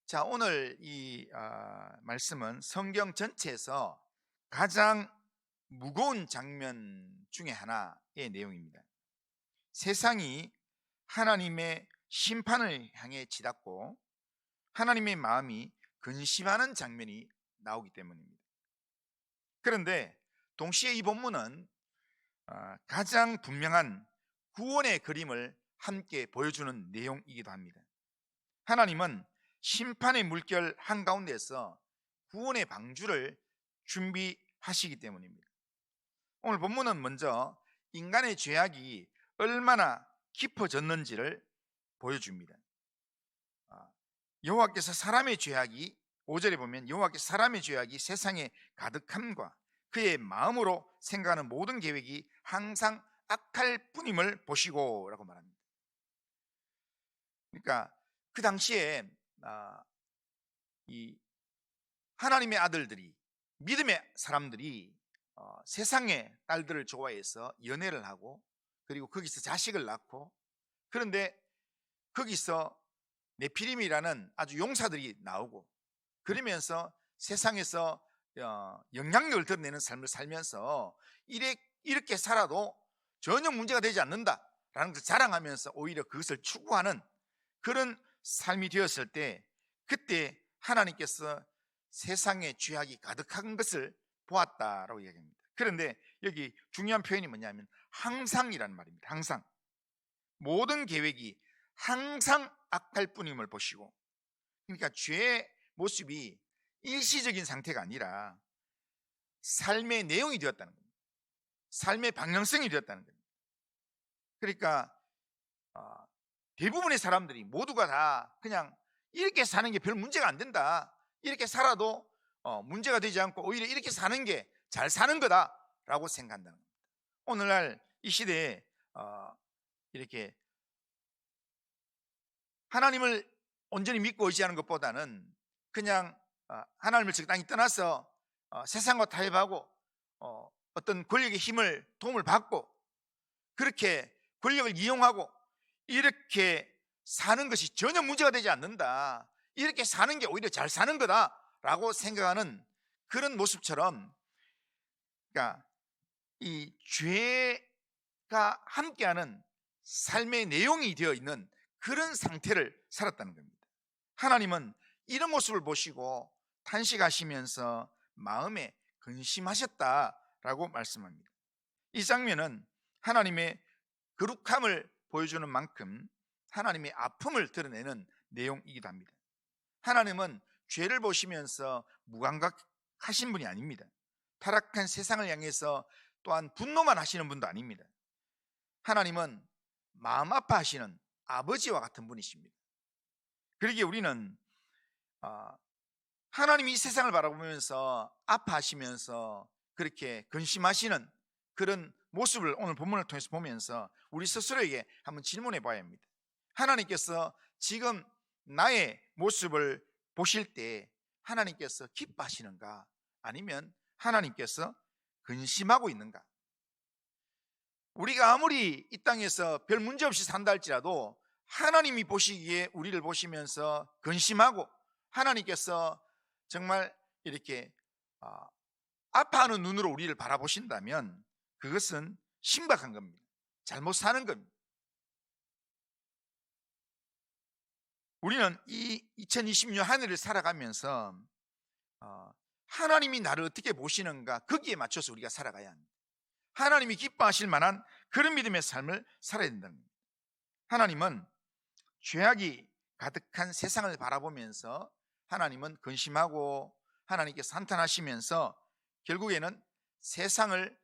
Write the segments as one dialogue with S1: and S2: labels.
S1: 자, 오늘 이 말씀은 성경 전체에서 가장 무거운 장면 중에 하나의 내용입니다. 세상이 하나님의 심판을 향해 치닫고 하나님의 마음이 근심하는 장면이 나오기 때문입니다. 그런데 동시에 이 본문은 가장 분명한 구원의 그림을 함께 보여주는 내용이기도 합니다. 하나님은 심판의 물결 한가운데서 구원의 방주를 준비하시기 때문입니다. 오늘 본문은 먼저 인간의 죄악이 얼마나 깊어졌는지를 보여줍니다. 여호와께서 사람의 죄악이 5절에 보면 여호와께서 사람의 죄악이 세상에 가득함과 그의 마음으로 생각하는 모든 계획이 항상 악할 뿐임을 보시고 라고 말합니다. 그러니까 그 당시에 이 하나님의 아들들이, 믿음의 사람들이 세상의 딸들을 좋아해서 연애를 하고 그리고 거기서 자식을 낳고, 그런데 거기서 네피림이라는 아주 용사들이 나오고 그러면서 세상에서 영향력을 드러내는 삶을 살면서 이렇게 살아도 전혀 문제가 되지 않는다라는 것을 자랑하면서 오히려 그것을 추구하는 그런 삶이 되었을 때, 그때 하나님께서 세상에 죄악이 가득한 것을 보았다라고 이야기합니다. 그런데 여기 중요한 표현이 뭐냐면 항상이라는 말입니다. 항상 모든 계획이 항상 악할 뿐임을 보시고, 그러니까 죄의 모습이 일시적인 상태가 아니라 삶의 내용이 되었다는 겁니다. 삶의 방향성이 되었다는 겁니다. 그러니까 대부분의 사람들이 모두가 다 그냥 이렇게 사는 게 별 문제가 안 된다, 이렇게 살아도 문제가 되지 않고 오히려 이렇게 사는 게 잘 사는 거다라고 생각한다는 겁니다. 오늘날 이 시대에 이렇게 하나님을 온전히 믿고 의지하는 것보다는 그냥 하나님을 적당히 떠나서 세상과 타협하고 어떤 권력의 힘을 도움을 받고 그렇게 권력을 이용하고 이렇게 사는 것이 전혀 문제가 되지 않는다, 이렇게 사는 게 오히려 잘 사는 거다라고 생각하는 그런 모습처럼, 그러니까 이 죄가 함께하는 삶의 내용이 되어 있는 그런 상태를 살았다는 겁니다. 하나님은 이런 모습을 보시고 탄식하시면서 마음에 근심하셨다라고 말씀합니다. 이 장면은 하나님의 거룩함을 보여주는 만큼 하나님의 아픔을 드러내는 내용이기도 합니다. 하나님은 죄를 보시면서 무감각하신 분이 아닙니다. 타락한 세상을 향해서 또한 분노만 하시는 분도 아닙니다. 하나님은 마음 아파하시는 아버지와 같은 분이십니다. 그러기에 우리는 하나님이 이 세상을 바라보면서 아파하시면서 그렇게 근심하시는 그런 모습을 오늘 본문을 통해서 보면서 우리 스스로에게 한번 질문해 봐야 합니다. 하나님께서 지금 나의 모습을 보실 때 하나님께서 기뻐하시는가, 아니면 하나님께서 근심하고 있는가? 우리가 아무리 이 땅에서 별 문제 없이 산다 할지라도 하나님이 보시기에 우리를 보시면서 근심하고 하나님께서 정말 이렇게 아파하는 눈으로 우리를 바라보신다면 그것은 심각한 겁니다. 잘못 사는 겁니다. 우리는 이 2026년 한 해를 살아가면서 하나님이 나를 어떻게 보시는가, 거기에 맞춰서 우리가 살아가야 합니다. 하나님이 기뻐하실 만한 그런 믿음의 삶을 살아야 된다는 겁니다. 하나님은 죄악이 가득한 세상을 바라보면서 하나님은 근심하고 하나님께서 한탄하시면서 결국에는 세상을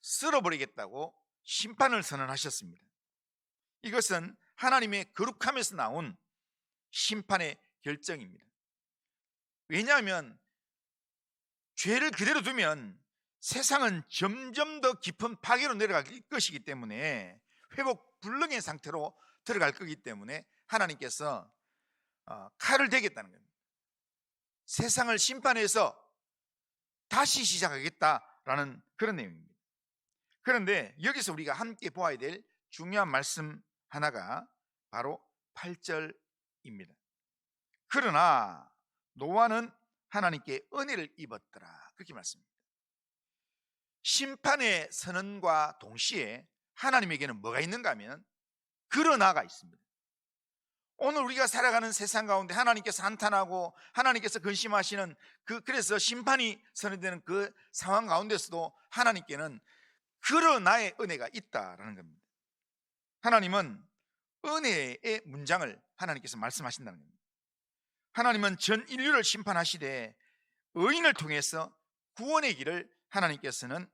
S1: 쓸어버리겠다고 심판을 선언하셨습니다. 이것은 하나님의 거룩함에서 나온 심판의 결정입니다. 왜냐하면 죄를 그대로 두면 세상은 점점 더 깊은 파괴로 내려갈 것이기 때문에, 회복 불능의 상태로 들어갈 거기 때문에 하나님께서 칼을 대겠다는 겁니다. 세상을 심판해서 다시 시작하겠다라는 그런 내용입니다. 그런데 여기서 우리가 함께 보아야 될 중요한 말씀 하나가 바로 8절입니다. 그러나 노아는 하나님께 은혜를 입었더라. 그렇게 말씀합니다. 심판의 선언과 동시에 하나님에게는 뭐가 있는가 하면 그러나가 있습니다. 오늘 우리가 살아가는 세상 가운데 하나님께서 한탄하고 하나님께서 근심하시는 그래서 심판이 선언되는 그 상황 가운데서도 하나님께는 그러나의 은혜가 있다라는 겁니다. 하나님은 은혜의 문장을 하나님께서 말씀하신다는 겁니다. 하나님은 전 인류를 심판하시되 의인을 통해서 구원의 길을 하나님께서는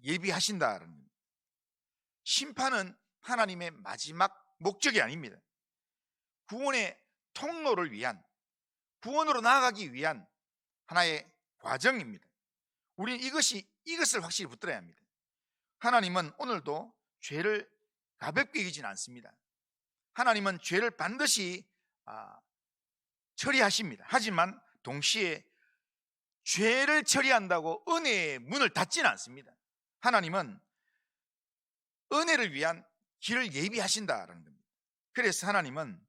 S1: 예비하신다는 겁니다. 심판은 하나님의 마지막 목적이 아닙니다. 구원의 통로를 위한, 구원으로 나아가기 위한 하나의 과정입니다. 우리는 이것을 확실히 붙들어야 합니다. 하나님은 오늘도 죄를 가볍게 여기지는 않습니다. 하나님은 죄를 반드시 처리하십니다. 하지만 동시에 죄를 처리한다고 은혜의 문을 닫지는 않습니다. 하나님은 은혜를 위한 길을 예비하신다라는 겁니다. 그래서 하나님은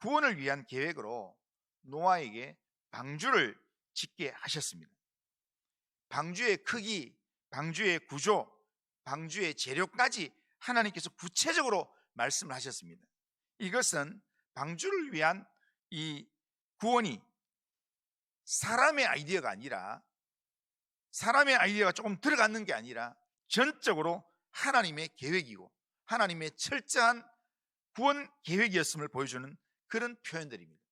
S1: 구원을 위한 계획으로 노아에게 방주를 짓게 하셨습니다. 방주의 크기, 방주의 구조, 방주의 재료까지 하나님께서 구체적으로 말씀을 하셨습니다. 이것은 방주를 위한 이 구원이 사람의 아이디어가 아니라, 사람의 아이디어가 조금 들어가는 게 아니라 전적으로 하나님의 계획이고 하나님의 철저한 구원 계획이었음을 보여주는 그런 표현들입니다.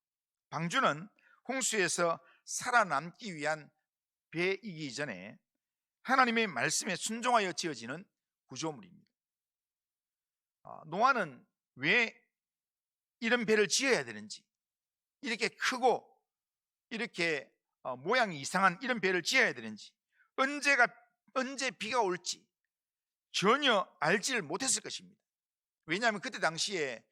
S1: 방주는 홍수에서 살아남기 위한 배이기 전에 하나님의 말씀에 순종하여 지어지는 구조물입니다. 노아는 왜 이런 배를 지어야 되는지, 이렇게 크고 이렇게 모양이 이상한 이런 배를 지어야 되는지, 언제 비가 올지 전혀 알지를 못했을 것입니다. 왜냐하면 그때 당시에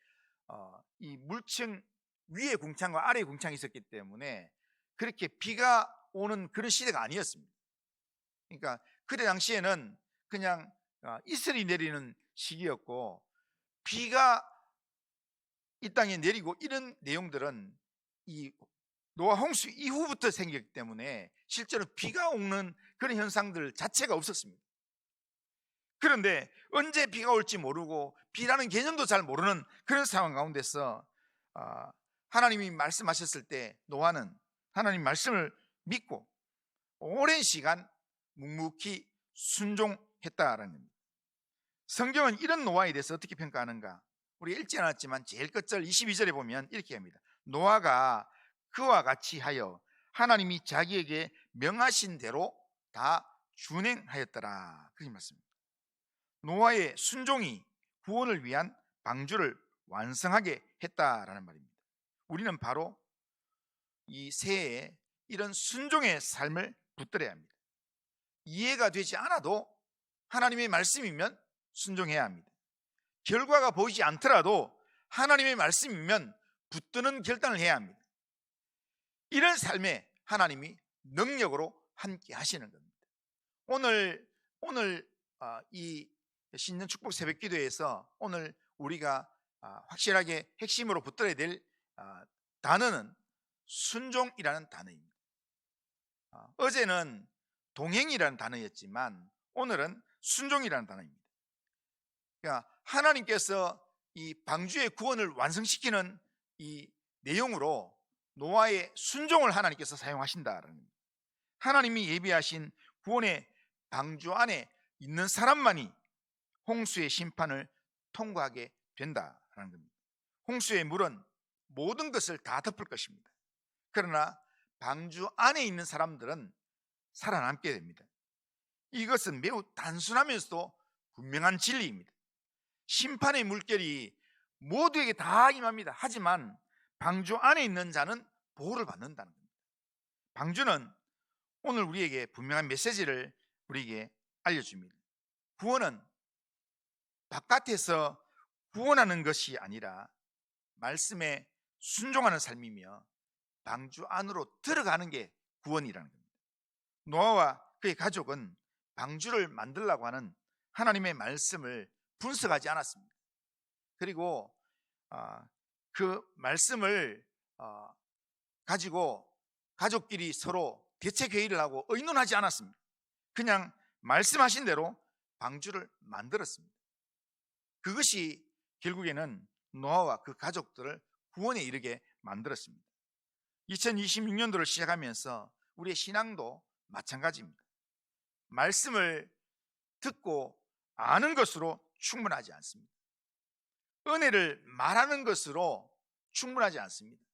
S1: 이 물층 위에 궁창과 아래에 궁창이 있었기 때문에 그렇게 비가 오는 그런 시대가 아니었습니다. 그러니까 그때 당시에는 그냥 이슬이 내리는 시기였고, 비가 이 땅에 내리고 이런 내용들은 이 노아 홍수 이후부터 생겼기 때문에 실제로 비가 오는 그런 현상들 자체가 없었습니다. 그런데 언제 비가 올지 모르고 비라는 개념도 잘 모르는 그런 상황 가운데서 하나님이 말씀하셨을 때 노아는 하나님 말씀을 믿고 오랜 시간 묵묵히 순종했다라는 겁니다. 성경은 이런 노아에 대해서 어떻게 평가하는가? 우리가 읽지 않았지만 제일 끝절 22절에 보면 이렇게 합니다. 노아가 그와 같이 하여 하나님이 자기에게 명하신 대로 다 준행하였더라. 그렇게 말씀입니다. 노아의 순종이 구원을 위한 방주를 완성하게 했다라는 말입니다. 우리는 바로 이 새해에 이런 순종의 삶을 붙들어야 합니다. 이해가 되지 않아도 하나님의 말씀이면 순종해야 합니다. 결과가 보이지 않더라도 하나님의 말씀이면 붙드는 결단을 해야 합니다. 이런 삶에 하나님이 능력으로 함께 하시는 겁니다. 오늘 이 신년 축복 새벽 기도에서 오늘 우리가 확실하게 핵심으로 붙들어야 될 단어는 순종이라는 단어입니다. 어제는 동행이라는 단어였지만 오늘은 순종이라는 단어입니다. 그러니까 하나님께서 이 방주의 구원을 완성시키는 이 내용으로 노아의 순종을 하나님께서 사용하신다는 겁니다. 하나님이 예비하신 구원의 방주 안에 있는 사람만이 홍수의 심판을 통과하게 된다는 겁니다. 홍수의 물은 모든 것을 다 덮을 것입니다. 그러나 방주 안에 있는 사람들은 살아남게 됩니다. 이것은 매우 단순하면서도 분명한 진리입니다. 심판의 물결이 모두에게 다 임합니다. 하지만 방주 안에 있는 자는 보호를 받는다는 겁니다. 방주는 오늘 우리에게 분명한 메시지를 우리에게 알려줍니다. 구원은 바깥에서 구원하는 것이 아니라 말씀에 순종하는 삶이며 방주 안으로 들어가는 게 구원이라는 겁니다. 노아와 그의 가족은 방주를 만들려고 하는 하나님의 말씀을 분석하지 않았습니다. 그리고 그 말씀을 가지고 가족끼리 서로 대책회의를 하고 의논하지 않았습니다. 그냥 말씀하신 대로 방주를 만들었습니다. 그것이 결국에는 노아와 그 가족들을 구원에 이르게 만들었습니다. 2026년도를 시작하면서 우리의 신앙도 마찬가지입니다. 말씀을 듣고 아는 것으로 충분하지 않습니다. 은혜를 말하는 것으로 충분하지 않습니다.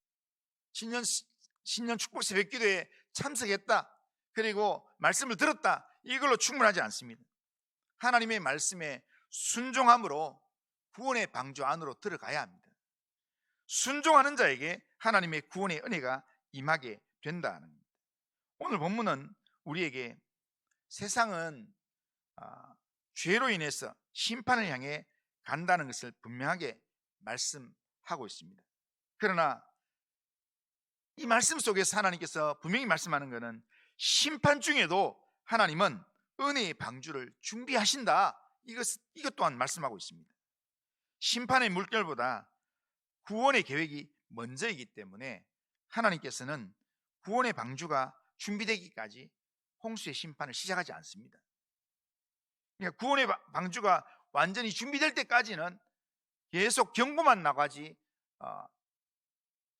S1: 신년 축복 새벽 기도에 참석했다, 그리고 말씀을 들었다, 이걸로 충분하지 않습니다. 하나님의 말씀에 순종함으로 구원의 방주 안으로 들어가야 합니다. 순종하는 자에게 하나님의 구원의 은혜가 임하게 된다는 겁니다. 오늘 본문은 우리에게 세상은 죄로 인해서 심판을 향해 간다는 것을 분명하게 말씀하고 있습니다. 그러나 이 말씀 속에서 하나님께서 분명히 말씀하는 것은 심판 중에도 하나님은 은혜의 방주를 준비하신다, 이것 또한 말씀하고 있습니다. 심판의 물결보다 구원의 계획이 먼저이기 때문에 하나님께서는 구원의 방주가 준비되기까지 홍수의 심판을 시작하지 않습니다. 그러니까 구원의 방주가 완전히 준비될 때까지는 계속 경고만 나가지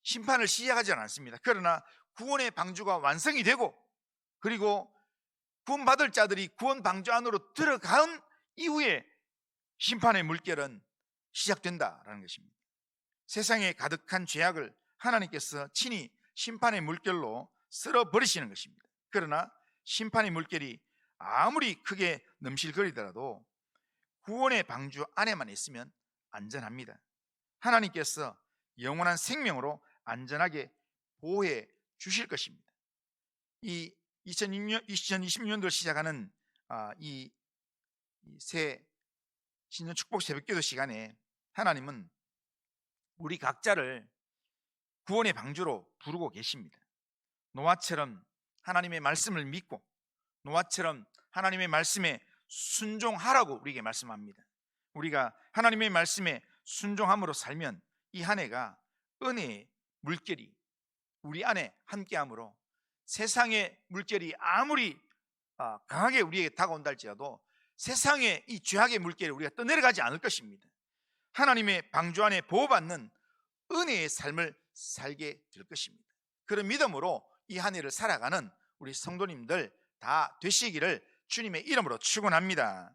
S1: 심판을 시작하지 않습니다. 그러나 구원의 방주가 완성이 되고, 그리고 구원받을 자들이 구원 방주 안으로 들어간 이후에 심판의 물결은 시작된다라는 것입니다. 세상에 가득한 죄악을 하나님께서 친히 심판의 물결로 쓸어버리시는 것입니다. 그러나 심판의 물결이 아무리 크게 넘실거리더라도 구원의 방주 안에만 있으면 안전합니다. 하나님께서 영원한 생명으로 안전하게 보호해 주실 것입니다. 이 2026년도를 시작하는 이 새 신년 축복 새벽기도 시간에 하나님은 우리 각자를 구원의 방주로 부르고 계십니다. 노아처럼 하나님의 말씀을 믿고, 노아처럼 하나님의 말씀에 순종하라고 우리에게 말씀합니다. 우리가 하나님의 말씀에 순종함으로 살면 이 한 해가 은혜의 물결이 우리 안에 함께함으로 세상의 물결이 아무리 강하게 우리에게 다가온다 할지라도 세상의 이 죄악의 물결을 우리가 떠내려가지 않을 것입니다. 하나님의 방주 안에 보호받는 은혜의 삶을 살게 될 것입니다. 그런 믿음으로 이 한 해를 살아가는 우리 성도님들 다 되시기를 주님의 이름으로 축원합니다.